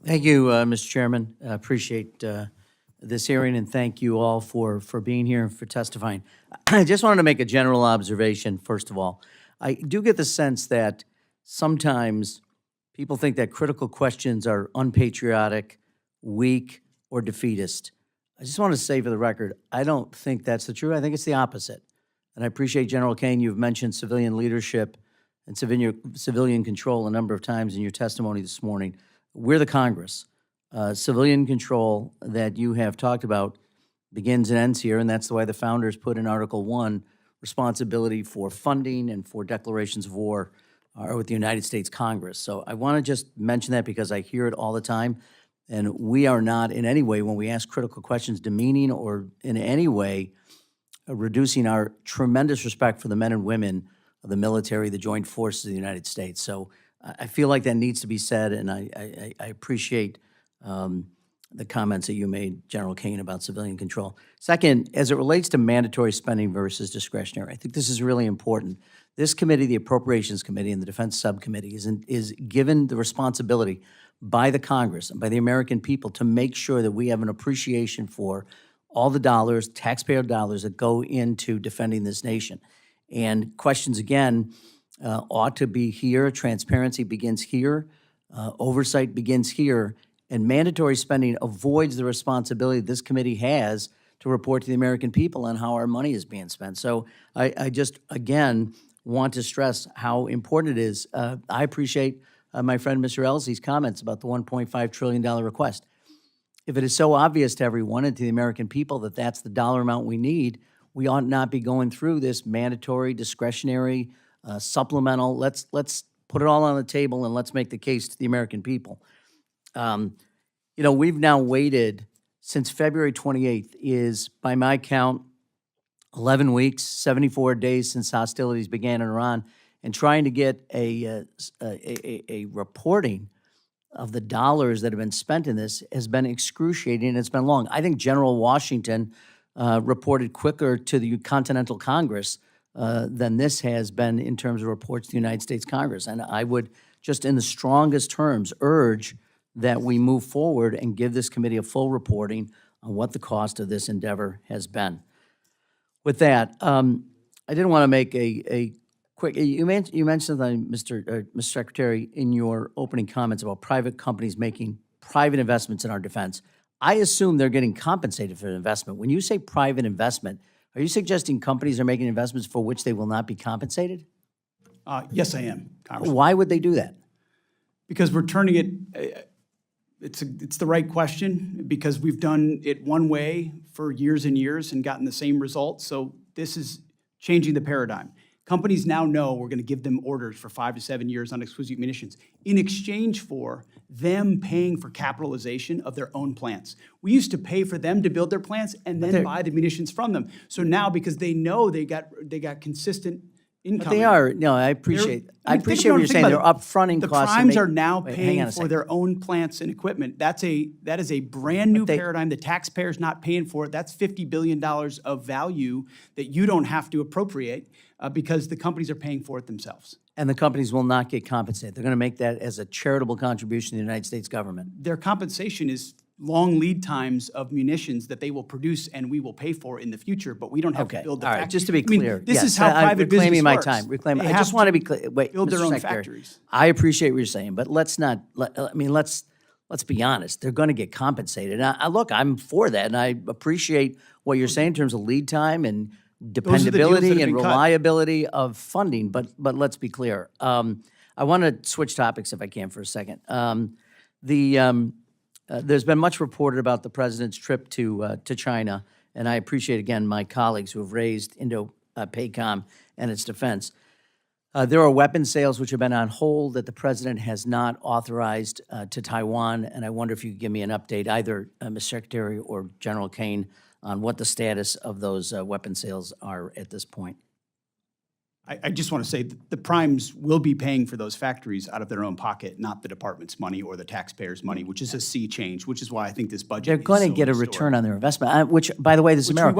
Thank you, Mr. Chairman. I appreciate this hearing, and thank you all for being here and for testifying. I just wanted to make a general observation, first of all. I do get the sense that sometimes people think that critical questions are unpatriotic, weak, or defeatist. I just want to say for the record, I don't think that's the truth. I think it's the opposite. And I appreciate, General Kane, you've mentioned civilian leadership and civilian control a number of times in your testimony this morning. We're the Congress. Civilian control that you have talked about begins and ends here, and that's the way the founders put in Article 1, responsibility for funding and for declarations of war are with the United States Congress. So I want to just mention that because I hear it all the time, and we are not in any way, when we ask critical questions, demeaning or in any way reducing our tremendous respect for the men and women of the military, the joint forces of the United States. So I feel like that needs to be said, and I appreciate the comments that you made, General Kane, about civilian control. Second, as it relates to mandatory spending versus discretionary, I think this is really important. This committee, the Appropriations Committee and the Defense Subcommittee, is given the responsibility by the Congress and by the American people to make sure that we have an appreciation for all the dollars, taxpayer dollars, that go into defending this nation. And questions, again, ought to be here. Transparency begins here. Oversight begins here. And mandatory spending avoids the responsibility this committee has to report to the American people on how our money is being spent. So I just, again, want to stress how important it is. I appreciate my friend Mr. Elsie's comments about the $1.5 trillion request. If it is so obvious to everyone and to the American people that that's the dollar amount we need, we ought not be going through this mandatory, discretionary, supplemental. Let's put it all on the table and let's make the case to the American people. You know, we've now waited since February 28th is, by my count, 11 weeks, 74 days since hostilities began in Iran, and trying to get a reporting of the dollars that have been spent in this has been excruciating, and it's been long. I think General Washington reported quicker to the Continental Congress than this has been in terms of reports to the United States Congress. And I would just in the strongest terms urge that we move forward and give this committee a full reporting on what the cost of this endeavor has been. With that, I didn't want to make a quick, you mentioned something, Mr. Secretary, in your opening comments about private companies making private investments in our defense. I assume they're getting compensated for the investment. When you say private investment, are you suggesting companies are making investments for which they will not be compensated? Yes, I am, Congressman. Why would they do that? Because we're turning it, it's the right question, because we've done it one way for years and years and gotten the same results. So this is changing the paradigm. Companies now know we're going to give them orders for 5 to 7 years on exclusive munitions in exchange for them paying for capitalization of their own plants. We used to pay for them to build their plants and then buy the munitions from them. So now, because they know they got consistent income. But they are, no, I appreciate what you're saying. They're upfronting the costs. The primes are now paying for their own plants and equipment. That is a brand new paradigm. The taxpayer's not paying for it. That's $50 billion of value that you don't have to appropriate because the companies are paying for it themselves. And the companies will not get compensated. They're going to make that as a charitable contribution to the United States government. Their compensation is long lead times of munitions that they will produce and we will pay for in the future, but we don't have to build the factories. All right, just to be clear. I mean, this is how private business works. My time. I just want to be clear. Wait, build their Mr. own Secretary, factories. I appreciate what you're saying, but let's not, let's be honest. They're going to get compensated. Look, I'm for that, and I appreciate what you're saying in terms of lead time and dependability and reliability of funding, but let's be clear. I want to switch topics if I can for a second. There's been much reported about the president's trip to China, and I appreciate, again, my colleagues who have raised Indo-PACOM and its defense. There are weapons sales which have been on hold that the president has not authorized to Taiwan, and I wonder if you could give me an update, either Mr. Secretary or General Kane, on what the status of those weapon sales are at this point. I just want to say that the primes will be paying for those factories out of their own pocket, not the department's money or the taxpayers' money, which is a sea change, which is why I think this budget They're going to get a return on their investment, which, by the way, this is America.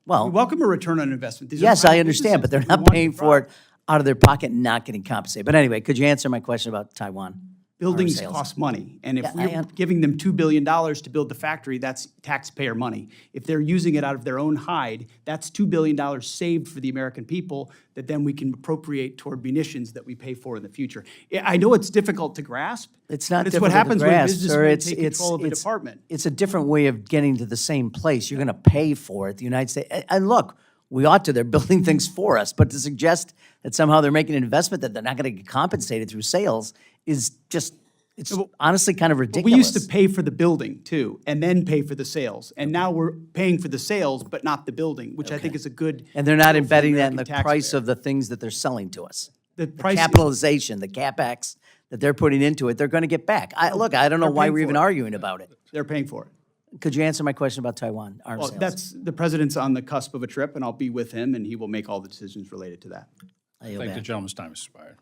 We welcome a return on investment. Yes, I understand, but they're not paying for it out of their pocket and not getting compensated. But anyway, could you answer my question about Taiwan? Buildings sales. cost money, and if Yeah, we're giving them $2 billion to build the factory, that's taxpayer money. If they're using it out of their own hide, that's $2 billion saved for the American people that then we can appropriate toward munitions that we pay for in the future. I know it's difficult to grasp. It's not but difficult what happens to grasp, when sir. businessmen take control of a department. It's a different way of getting to the same place. You're going to pay for it, the United States. And look, we ought to. They're building things for us. But to suggest that somehow they're making an investment that they're not going to get compensated through sales is just, it's honestly kind of ridiculous. We used to pay for the building too, and then pay for the sales. And now we're paying for the sales, but not the building, which I think is a good. And they're not deal for the embedding that in the American price taxpayer. of the things that they're selling to us. The The price. capitalization, the CapEx that they're putting into it, they're going to get back. Look, I don't know They're why paying we're for even it. arguing about it. They're paying for it. Could you answer my question about Taiwan arms Well, sales? that's, the president's on the cusp of a trip, and I'll be with him, and he will make all the decisions related to that. I yield Thank the back. gentleman's time has expired.